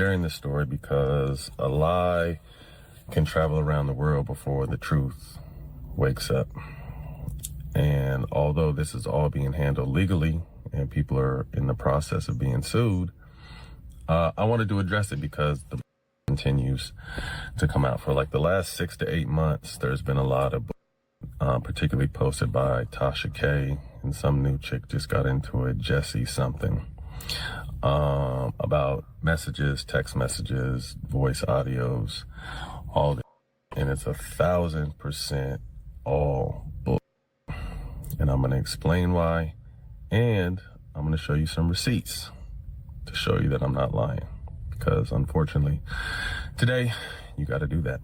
sharing this story because a lie can travel around the world before the truth wakes up. And although this is all being handled legally and people are in the process of being sued, I wanted to address it because the continues to come out. For like the last 6 to 8 months, there's been a lot of particularly posted by Tasha K, and some new chick just got into it, Jessie something, about messages, text messages, voice audios, all this. And it's 1,000% all bull. And I'm going to explain why, and I'm going to show you some receipts to show you that I'm not lying, because unfortunately today you got to do that.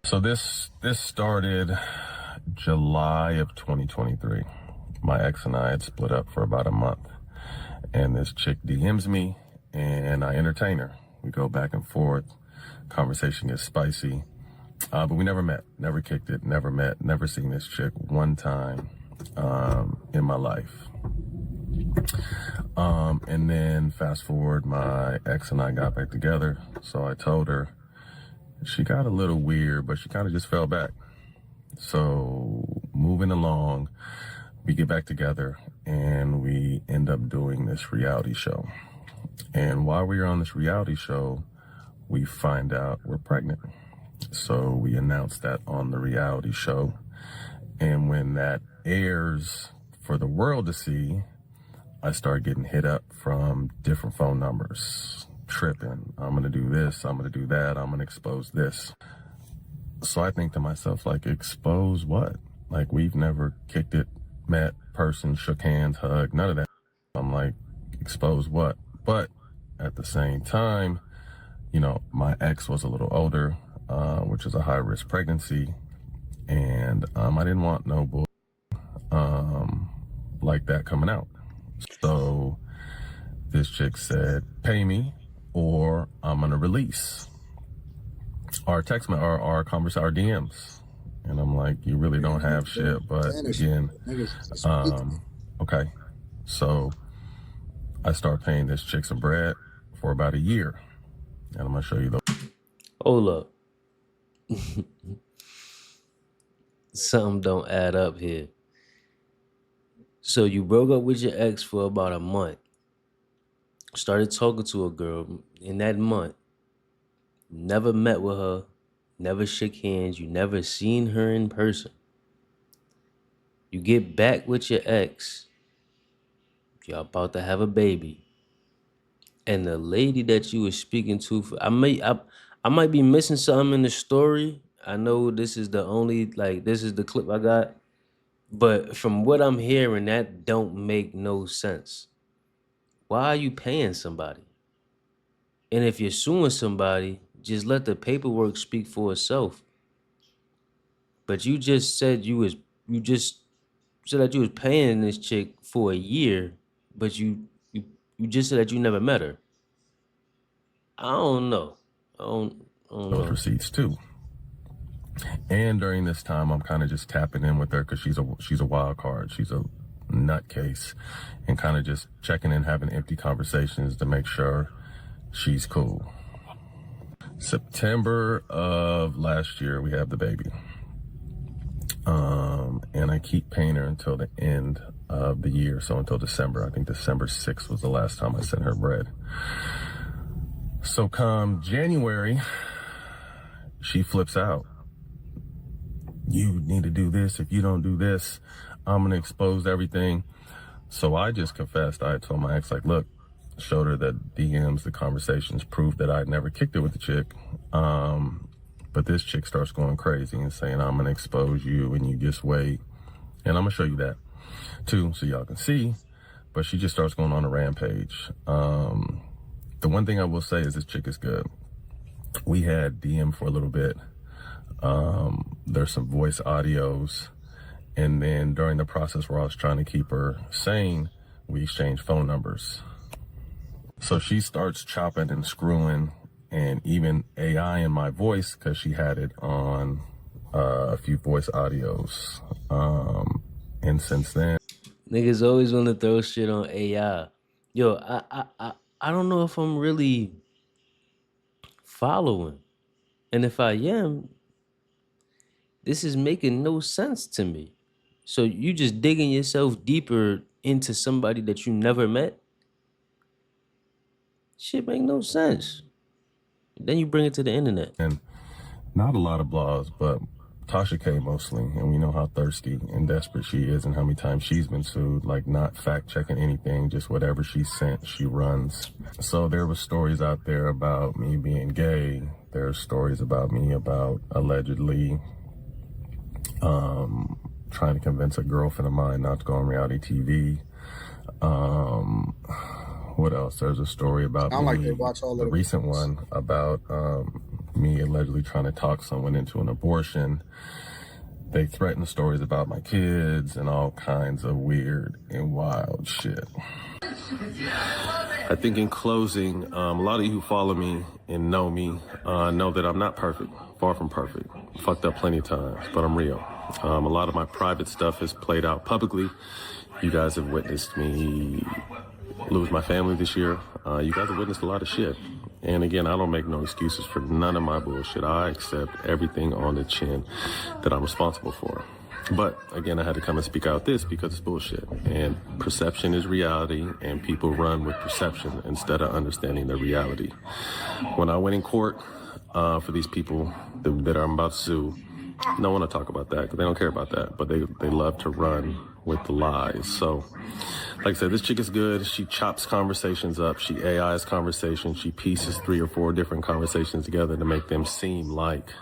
So this started July of 2023. My ex and I had split up for about a month, and this chick DMs me and I entertain her. We go back and forth, conversation gets spicy, but we never met, never kicked it, never met, never seen this chick one time in my life. And then fast forward, my ex and I got back together. So I told her, she got a little weird, but she kind of just fell back. So moving along, we get back together and we end up doing this reality show. And while we are on this reality show, we find out we're pregnant. So we announce that on the reality show. And when that airs for the world to see, I start getting hit up from different phone numbers, tripping. I'm going to do this. I'm going to do that. I'm going to expose this. So I think to myself, like, expose what? Like, we've never kicked it, met, person, shook hands, hugged, none of that. I'm like, expose what? But at the same time, you know, my ex was a little older, which is a high-risk pregnancy. And I didn't want no bull like that coming out. So this chick said, pay me or I'm going to release our text, our conversation, our DMs. And I'm like, you really don't have shit. But again, okay. So I start paying this chick some bread for about a year. And I'm going to show you the. Hold up. Something don't add up here. So you broke up with your ex for about a month, started talking to a girl in that month, never met with her, never shook hands, you never seen her in person. You get back with your ex, y'all about to have a baby, and the lady that you were speaking to, I might be missing something in the story. I know this is the only, this is the clip I got. But from what I'm hearing, that don't make no sense. Why are you paying somebody? And if you're suing somebody, just let the paperwork speak for itself. But you just said you said that you was paying this chick for a year, but you just said that you never met her. I don't know. I don't those know. receipts too. And during this time, I'm kind of just tapping in with her because she's a wild card. She's a nutcase, and kind of just checking in, having empty conversations to make sure she's cool. September of last year, we have the baby. And I keep paying her until the end of the year. So until December. I think December 6th was the last time I sent her bread. So come January, she flips out. You need to do this. If you don't do this, I'm going to expose everything. So I just confessed. I told my ex, like, look, showed her the DMs, the conversations, proved that I'd never kicked it with the chick. But this chick starts going crazy and saying, I'm going to expose you and you just wait. And I'm going to show you that too, so y'all can see. But she just starts going on a rampage. The one thing I will say is this chick is good. We had DM for a little bit. There's some voice audios, and then during the process where I was trying to keep her sane, we exchanged phone numbers. So she starts chopping and screwing, and even AI in my voice, because she had it on a few voice audios. And since then, Niggas always want to throw shit on AI. Yo, I don't know if I'm really following? And if I am, this is making no sense to me. So you just digging yourself deeper into somebody that you never met? Shit make no sense. Then you bring it to the internet. And not a lot of blogs, but Tasha K mostly, and we know how thirsty and desperate she is and how many times she's been sued, like not fact checking anything, just whatever she sent, she runs. So there were stories out there about me being gay. There are stories about me about allegedly trying to convince a girlfriend of mine not to go on reality TV. What else? There's a story about I like me, to watch all the of recent one about me allegedly trying to talk someone into an abortion. They threaten stories about my kids and all kinds of weird and wild shit. I think in closing, a lot of you who follow me and know me know that I'm not perfect, far from perfect. Fucked up plenty of times, but I'm real. A lot of my private stuff has played out publicly. You guys have witnessed me lose my family this year. You guys have witnessed a lot of shit. And again, I don't make no excuses for none of my bullshit. I accept everything on the chin that I'm responsible for. But again, I had to come and speak out this because it's bullshit. And perception is reality, and people run with perception instead of understanding the reality. When I went in court for these people that I'm about to sue, no one to talk about that because they don't care about that, but they love to run with the lies. So, like I said, this chick is good. She chops conversations up. She AIs conversations. She pieces 3 or 4 different conversations together to make them seem like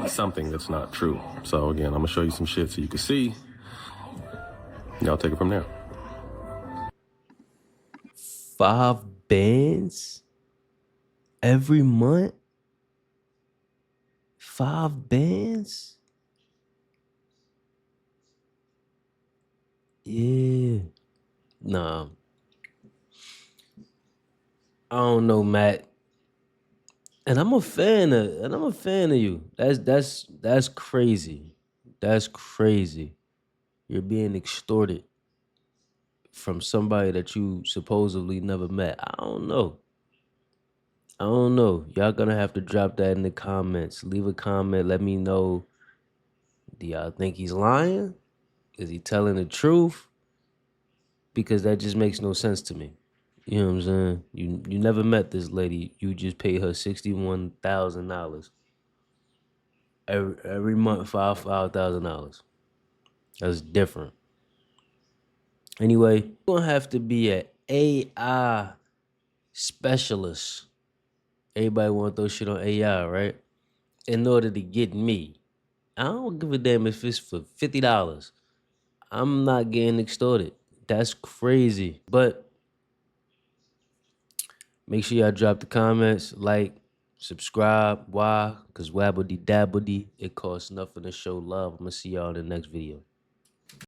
something that's not true. So again, I'm gonna show you some shit so you can see. Y'all take it from there. 5 bands every month? 5 bands? Yeah. Nah. I don't know, Matt. And I'm a fan of you. That's crazy. That's crazy. You're being extorted from somebody that you supposedly never met. I don't know. Y'all gonna have to drop that in the comments. Leave a comment. Let me know. Do y'all think he's lying? Is he telling the truth? Because that just makes no sense to me. You know what I'm saying? You never met this lady. You just paid her $61,000 every month, $5,000. That's different. Anyway, you're gonna have to be an AI specialist. Everybody want to throw shit on AI, right? In order to get me. I don't give a damn if it's for $50. I'm not getting extorted. That's crazy. But make sure y'all drop the comments, like, subscribe. Why? Because wabbly dabbledy. It costs nothing to show love. I'm going to see y'all in the next video.